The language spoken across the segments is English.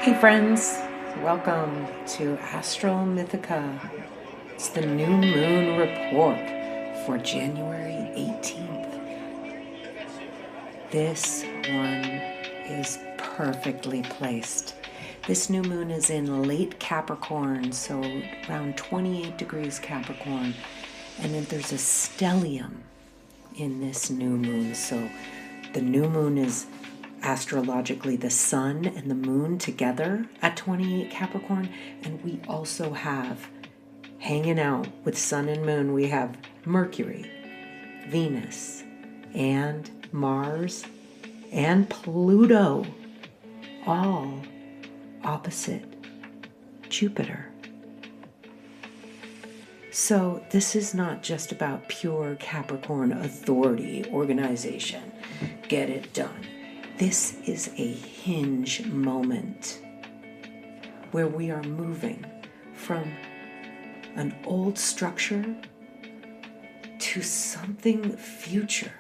Hey friends, welcome to Astro Mythica. It's the new moon report for January 18th. This one is perfectly placed. This new moon is in late Capricorn, so around 28 degrees Capricorn. And then there's a stellium in this new moon. So the new moon is astrologically the sun and the moon together at 28 Capricorn. And we also have, hanging out with sun and moon, we have Mercury, Venus, and Mars, and Pluto, all opposite Jupiter. So this is not just about pure Capricorn authority, organization, get it done. This is a hinge moment where we are moving from an old structure to something future,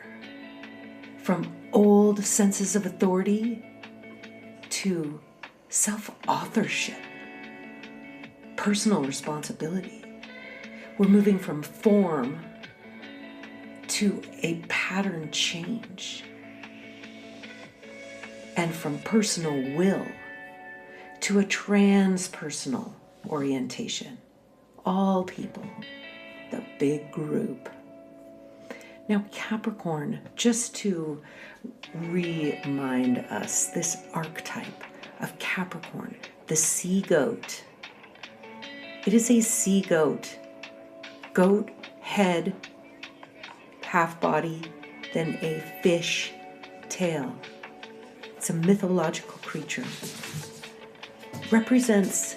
from old senses of authority to self-authorship, personal responsibility. We're moving from form to a pattern change, and from personal will to a transpersonal orientation. All people, the big group. Now, Capricorn, just to remind us, this archetype of Capricorn, the sea goat. It is a sea goat. Goat head, half body, then a fish tail. It's a mythological creature. Represents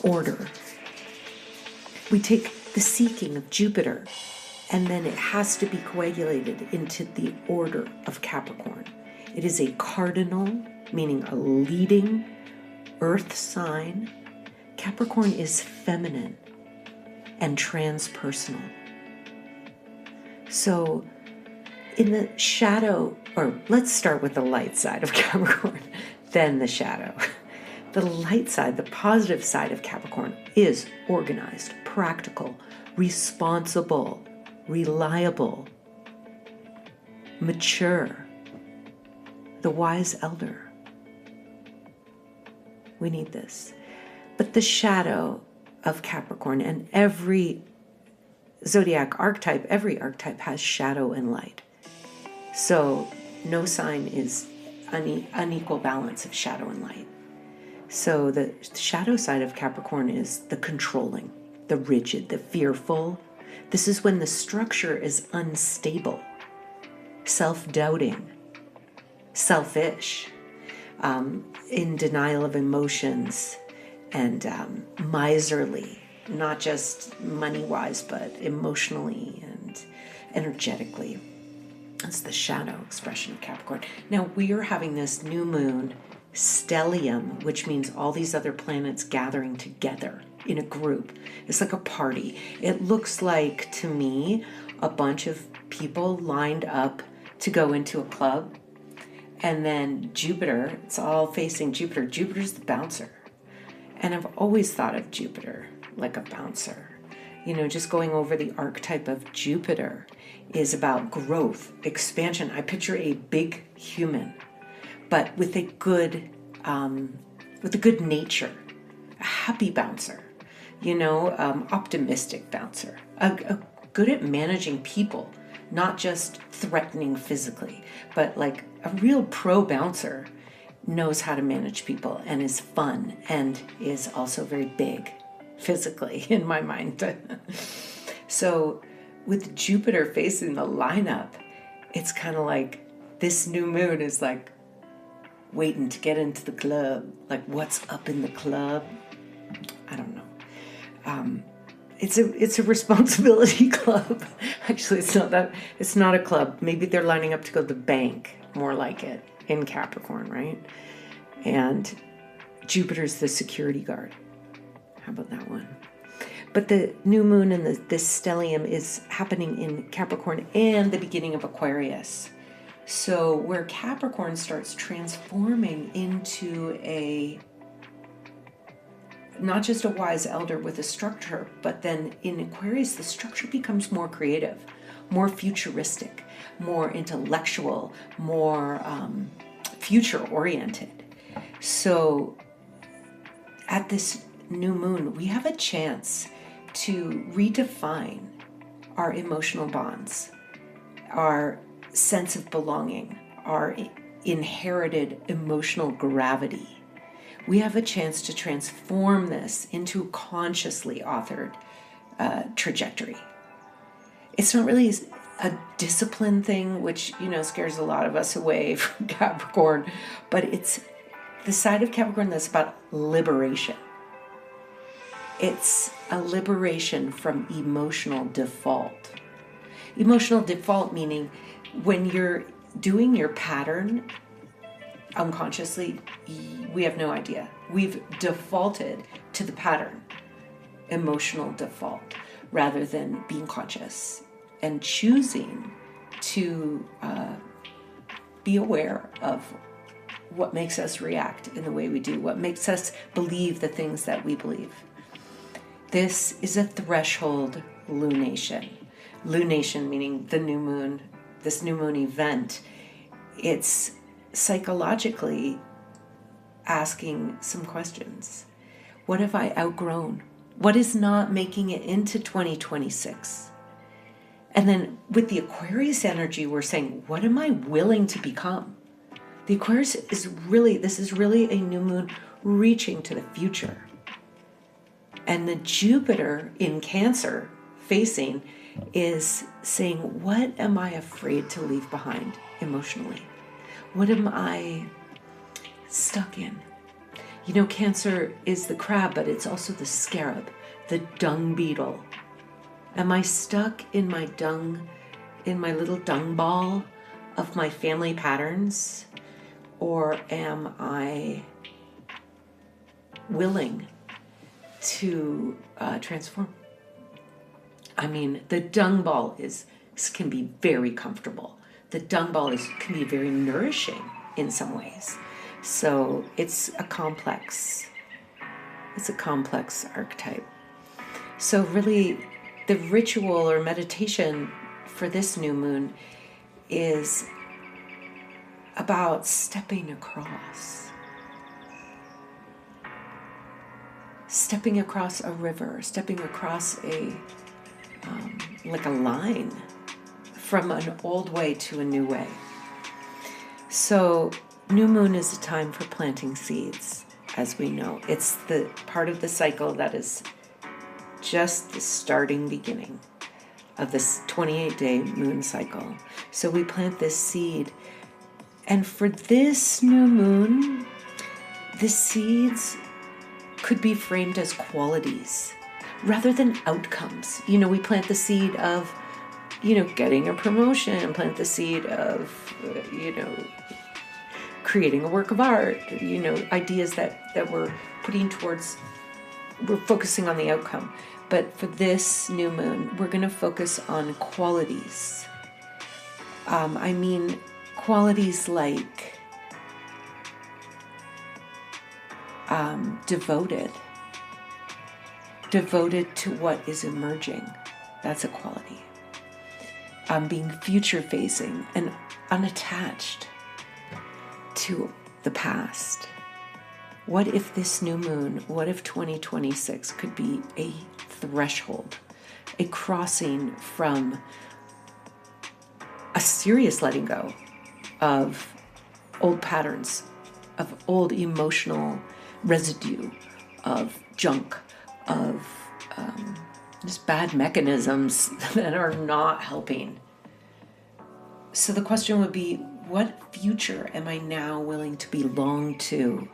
order. We take the seeking of Jupiter, and then it has to be coagulated into the order of Capricorn. It is a cardinal, meaning a leading earth sign. Capricorn is feminine and transpersonal. So in the shadow, or let's start with the light side of Capricorn, then the shadow. The light side, the positive side of Capricorn is organized, practical, responsible, reliable, mature, the wise elder. We need this. But the shadow of Capricorn, and every zodiac archetype, every archetype has shadow and light. So no sign is unequal balance of shadow and light. So the shadow side of Capricorn is the controlling, the rigid, the fearful. This is when the structure is unstable, self-doubting, selfish, in denial of emotions, and miserly, not just money-wise, but emotionally and energetically. That's the shadow expression of Capricorn. Now, we are having this new moon stellium, which means all these other planets gathering together in a group. It's like a party. It looks like, to me, a bunch of people lined up to go into a club. And then Jupiter, it's all facing Jupiter. Jupiter's the bouncer. And I've always thought of Jupiter like a bouncer. You know, just going over the archetype of Jupiter is about growth, expansion. I picture a big human, but with a good nature, a happy bouncer, optimistic bouncer, good at managing people, not just threatening physically, but like a real pro bouncer knows how to manage people and is fun and is also very big physically in my mind. So with Jupiter facing the lineup, it's kind of like this new moon is like waiting to get into the club. Like, what's up in the club? I don't know. It's a responsibility club. Actually, it's not a club. Maybe they're lining up to go to the bank, more like it, in Capricorn, right? And Jupiter's the security guard. How about that one? But the new moon and this stellium is happening in Capricorn and the beginning of Aquarius. So where Capricorn starts transforming into not just a wise elder with a structure, but then in Aquarius, the structure becomes more creative, more futuristic, more intellectual, more future oriented. So at this new moon, we have a chance to redefine our emotional bonds, our sense of belonging, our inherited emotional gravity. We have a chance to transform this into a consciously authored trajectory. It's not really a discipline thing, which, scares a lot of us away from Capricorn, but it's the side of Capricorn that's about liberation. It's a liberation from emotional default. Emotional default meaning when you're doing your pattern unconsciously, we have no idea. We've defaulted to the pattern, emotional default, rather than being conscious and choosing to be aware of what makes us react in the way we do, what makes us believe the things that we believe. This is a threshold lunation. Lunation meaning the new moon, this new moon event. It's psychologically asking some questions. What have I outgrown? What is not making it into 2026? And then with the Aquarius energy, we're saying, what am I willing to become? The Aquarius is really a new moon reaching to the future. And the Jupiter in Cancer facing is saying, what am I afraid to leave behind emotionally? What am I stuck in? Cancer is the crab, but it's also the scarab, the dung beetle. Am I stuck in my little dung ball of my family patterns? Or am I willing to transform? I mean, the dung ball can be very comfortable. The dung ball can be very nourishing in some ways. So it's a complex archetype. So really, the ritual or meditation for this new moon is about stepping across a river, stepping across like a line from an old way to a new way. So new moon is a time for planting seeds, as we know. It's the part of the cycle that is just the starting beginning of this 28-day moon cycle. So we plant this seed. And for this new moon, the seeds could be framed as qualities rather than outcomes. We plant the seed of, getting a promotion, plant the seed of, creating a work of art, ideas that we're focusing on the outcome. But for this new moon, we're going to focus on qualities. Qualities like devoted to what is emerging. That's a quality. Being future facing and unattached to the past. What if this new moon, what if 2026 could be a threshold, a crossing from a serious letting go of old patterns, of old emotional residue, of junk, of just bad mechanisms that are not helping. So the question would be, what future am I now willing to belong to?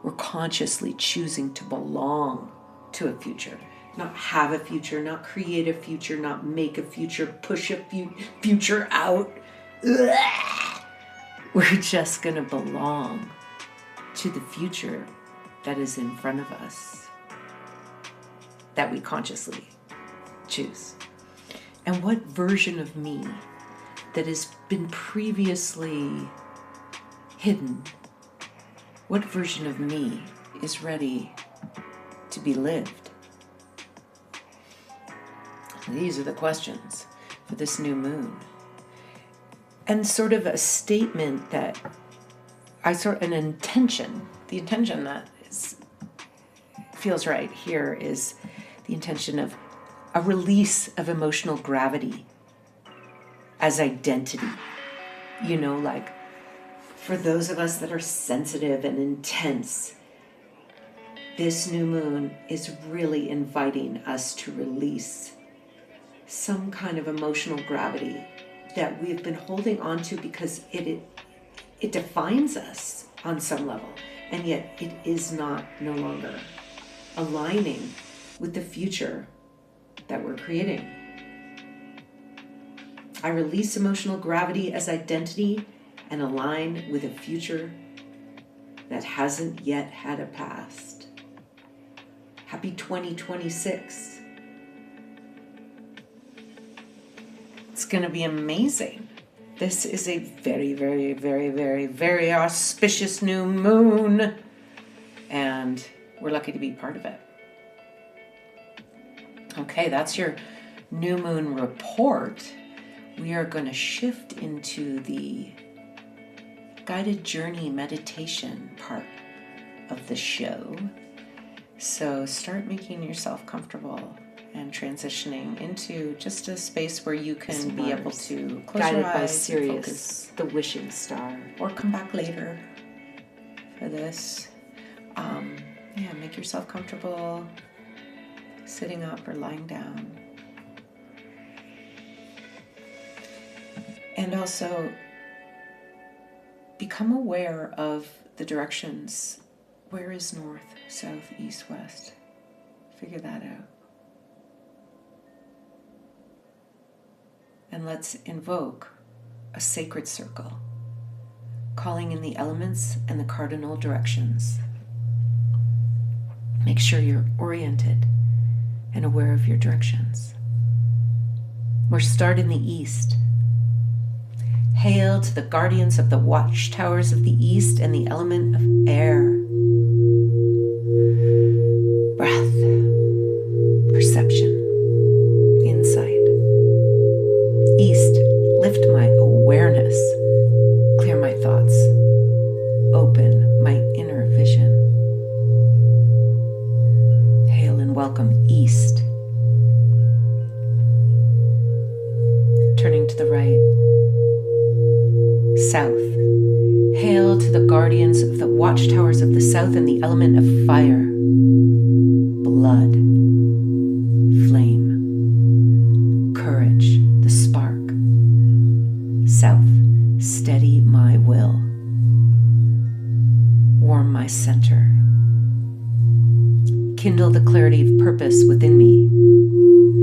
We're consciously choosing to belong to a future. Not have a future, not create a future, not make a future, push a future out. Ugh. We're just going to belong to the future that is in front of us, that we consciously choose. And what version of me that has been previously hidden? What version of me is ready to be lived? These are the questions for this new moon. And sort of a statement that an intention, the intention that feels right here is the intention of a release of emotional gravity as identity. You know, like for those of us that are sensitive and intense, this new moon is really inviting us to release some kind of emotional gravity that we've been holding on to because it defines us on some level, and yet it is no longer aligning with the future that we're creating. I release emotional gravity as identity and align with a future that hasn't yet had a past. Happy 2026. It's going to be amazing. This is a very, very, very, very, very auspicious new moon. And we're lucky to be part of it. Okay, that's your new moon report. We are going to shift into the guided journey meditation part of the show. So start making yourself comfortable and transitioning into just a space where you can be able to close guided your eyes by and Sirius, focus, the wishing star, or come back later for this. Make yourself comfortable sitting up or lying down. And also become aware of the directions. Where is north, south, east, west? Figure that out. And let's invoke a sacred circle, calling in the elements and the cardinal directions. Make sure you're oriented and aware of your directions. We'll start in the east. Hail to the guardians of the watchtowers of the east and the element of air. Breath, perception, insight. East, lift my awareness, clear my thoughts, open my inner vision. Hail and welcome east. Turning to the right. South. Hail to the guardians of the watchtowers of the south and the element of fire, blood, flame, courage, the spark. South, steady my will, warm my center, kindle the clarity of purpose within me.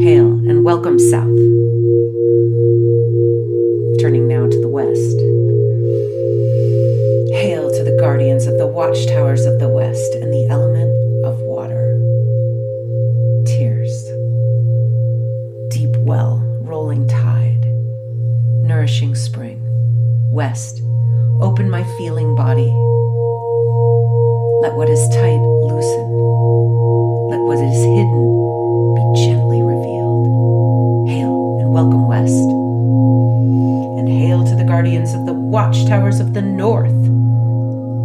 Hail and welcome south. Turning now to the west. Hail to the guardians of the watchtowers of the west and the element of water. Tears. Deep well, rolling tide. Nourishing spring. West. Open my feeling body. Let what is tight loosen. Let what is hidden be gently revealed. Hail and welcome west. And hail to the guardians of the watchtowers of the north.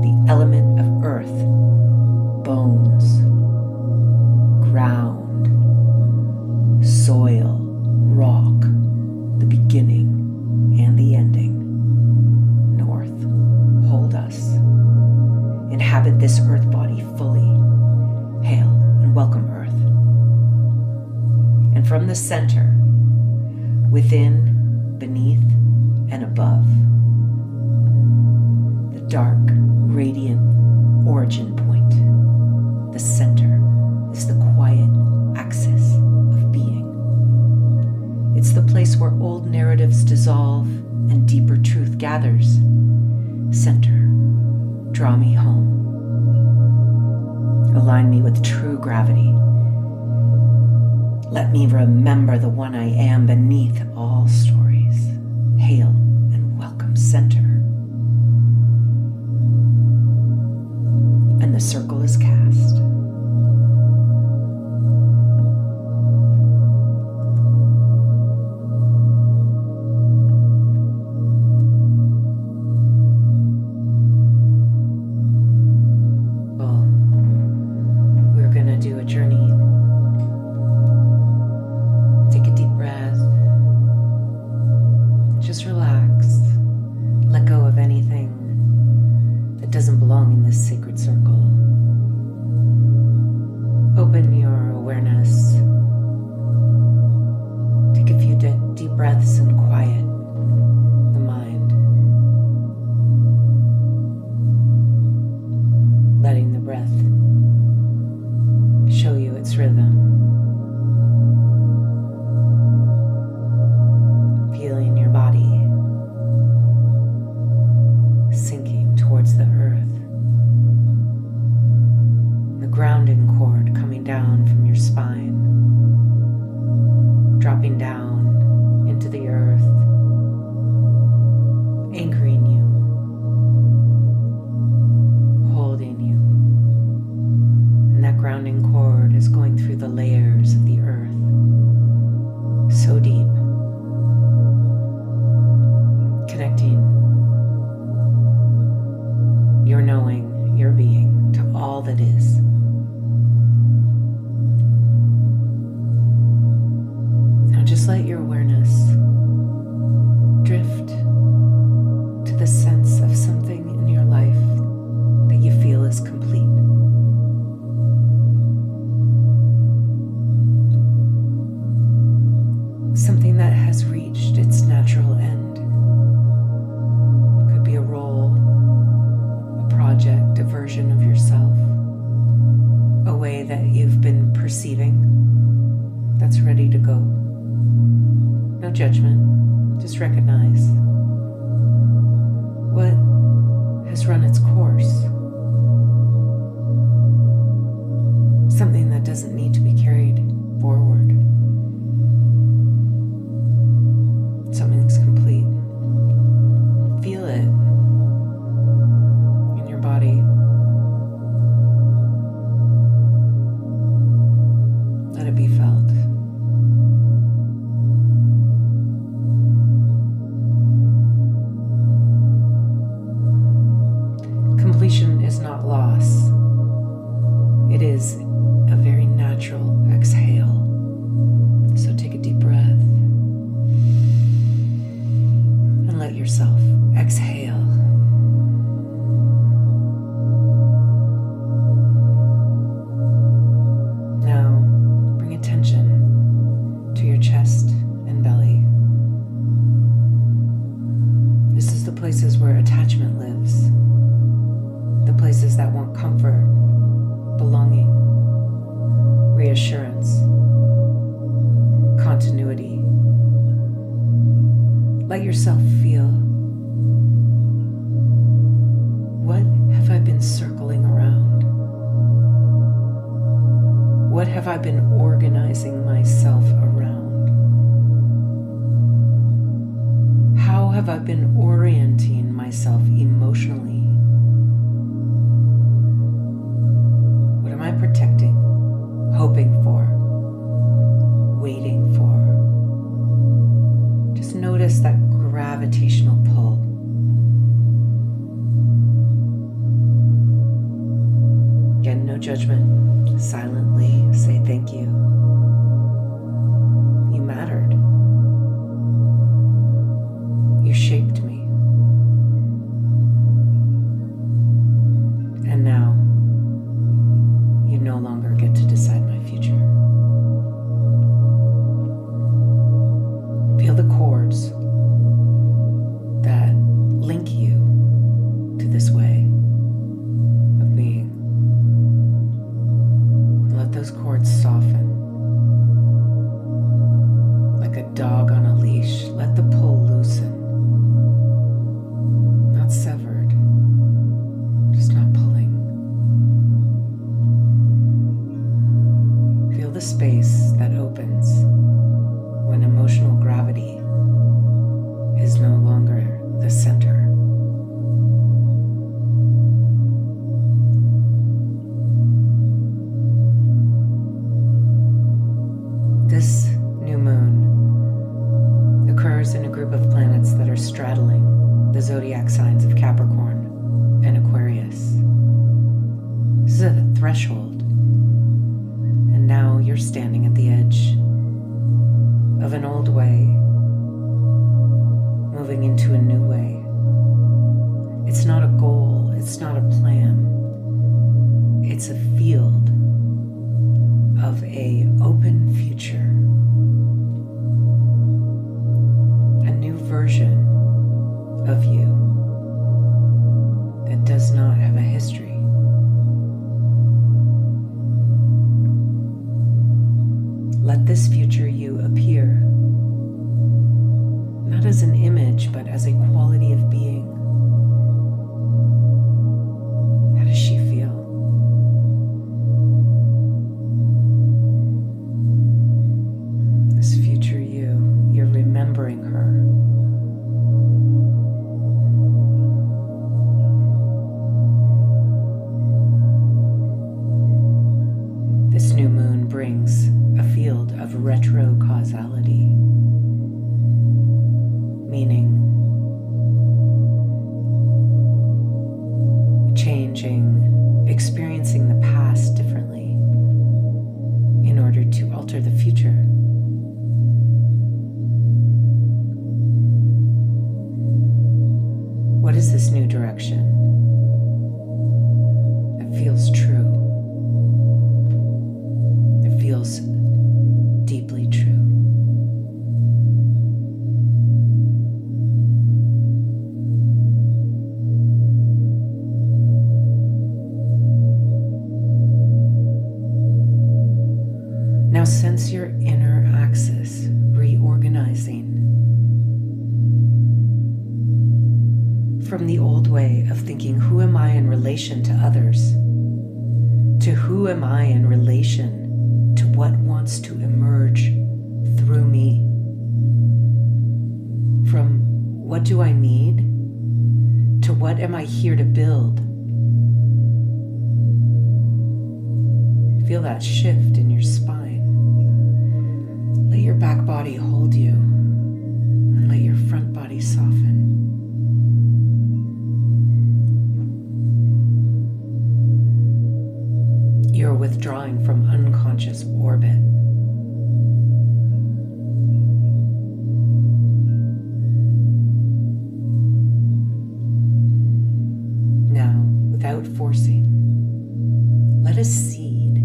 The element of earth, bones, ground, soil, rock, the beginning and the ending. North, hold us. Inhabit this earth body fully. Hail and welcome earth. And from the center, within, beneath, and above, the dark, radiant origin point. The center is the quiet axis of being. It's the place where old narratives dissolve and deeper truth gathers. Center, draw me home. Align me with true gravity. Let me remember the one I am beneath all stories. exhale and welcome center. And the circle is cast. Open your awareness. Take a few deep breaths and quiet the mind. Letting the breath show you its rhythm. Feeling your body sinking towards the earth. The grounding cord coming down from your spine, dropping down into the earth, anchoring you, holding you. And that grounding cord is going through the layers of the earth, so deep, connecting your knowing, your being to all that is. Just let your awareness drift to the sense of something in your life that you feel is complete. Something that has reached its natural end. Could be a role, a project, a version of yourself, a way that you've been perceiving that's ready to go. No judgment, just recognize what has run its course. Something that doesn't need to be carried forward. Something's complete. Feel it in your body. Let it be felt. Completion is not loss. It is a very natural exhale. So take a deep breath and let yourself exhale. Now bring attention to your chest and belly. This is the places where attachment lives. The places that want comfort, belonging, reassurance, continuity. Let yourself feel, what have I been circling around? What have I been organizing myself around? How have I been orienting myself emotionally? Protecting, hoping for, waiting for. Just notice that gravitational pull. Again, no judgment. Silently say thank you. You mattered. You shaped me. And now, no longer get to decide my future. Feel the cords that link you to this way of being. And let those cords soften. Like a dog on a leash, let the pull loosen. Not severed, just not pulling. The space that opens when emotional gravity is no longer threshold, and now you're standing at the edge of an old way, moving into a new way. It's not a goal, it's not a plan. It's a field of an open future, a new version of you that does not have a history. Let this future you appear, not as an image, but as a quality of being. How does she feel? This future you, you're remembering her. This new moon brings a field of retro causality, meaning changing, experiencing the past differently in order to alter the future. What is this new direction that feels true? It feels deeply true. Now sense your inner axis reorganizing from the old way of thinking, who am I in relation to others, to who am I in relation to what wants to emerge through me. From what do I need to what am I here to build. Feel that shift in your spine. Let your back body hold you and let your front body soften. You're withdrawing from unconscious orbit. Now, without forcing, let a seed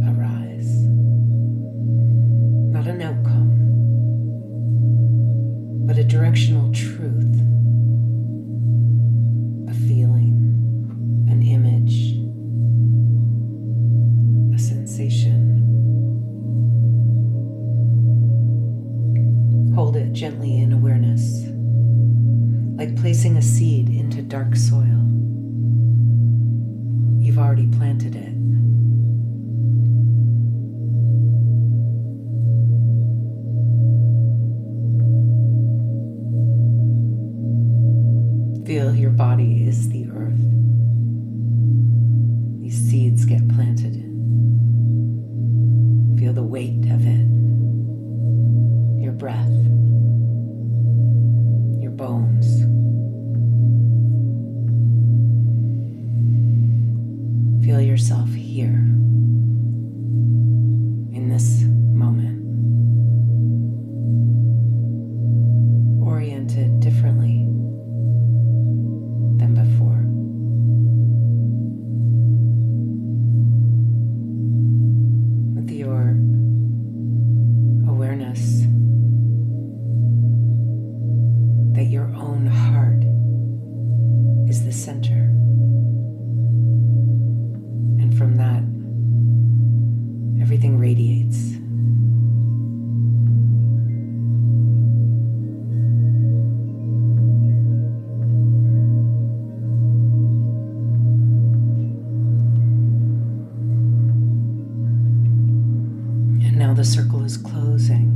arise. Not an outcome, but a directional truth, a feeling, an image, a sensation. Hold it gently in awareness, like placing a seed into dark soil. You've already planted it. Feel your body is the earth. These seeds get planted in. Feel the weight of it. Your breath. Your bones. Feel yourself here in this moment, oriented differently than before. With your awareness that your own heart is the center. And from that, everything radiates. And now the circle is closing.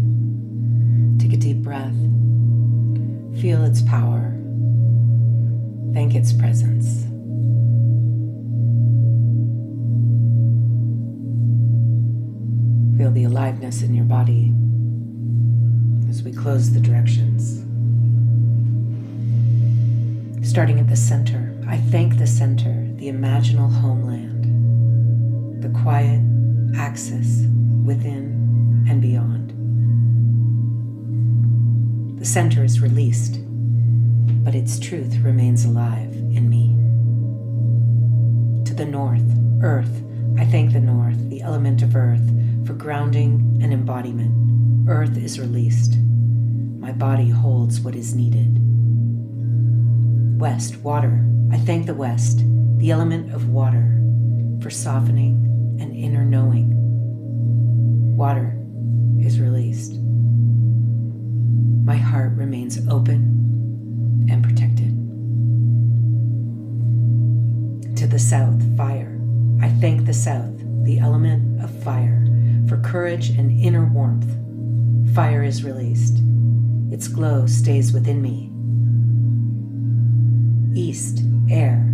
Take a deep breath. Feel its power. Thank its presence. Feel the aliveness in your body as we close the directions. Starting at the center, I thank the center, the imaginal homeland, the quiet axis within and beyond. The center is released, but its truth remains alive in me. To the north, earth, I thank the north, the element of earth, for grounding and embodiment. Earth is released. My body holds what is needed. West, water, I thank the west, the element of water, for softening and inner knowing. Water is released. My heart remains open and protected. To the south, fire. I thank the south, the element of fire, for courage and inner warmth. Fire is released. Its glow stays within me. East, air.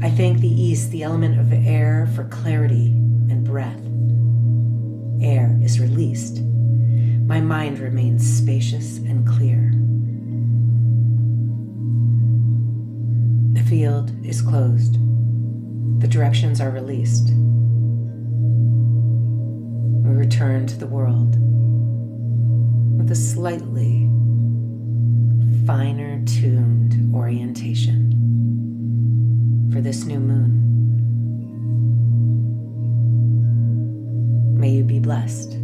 I thank the east, the element of air, for clarity and breath. Air is released. My mind remains spacious and clear. The field is closed. The directions are released. We return to the world with a slightly finer tuned orientation for this new moon. May you be blessed.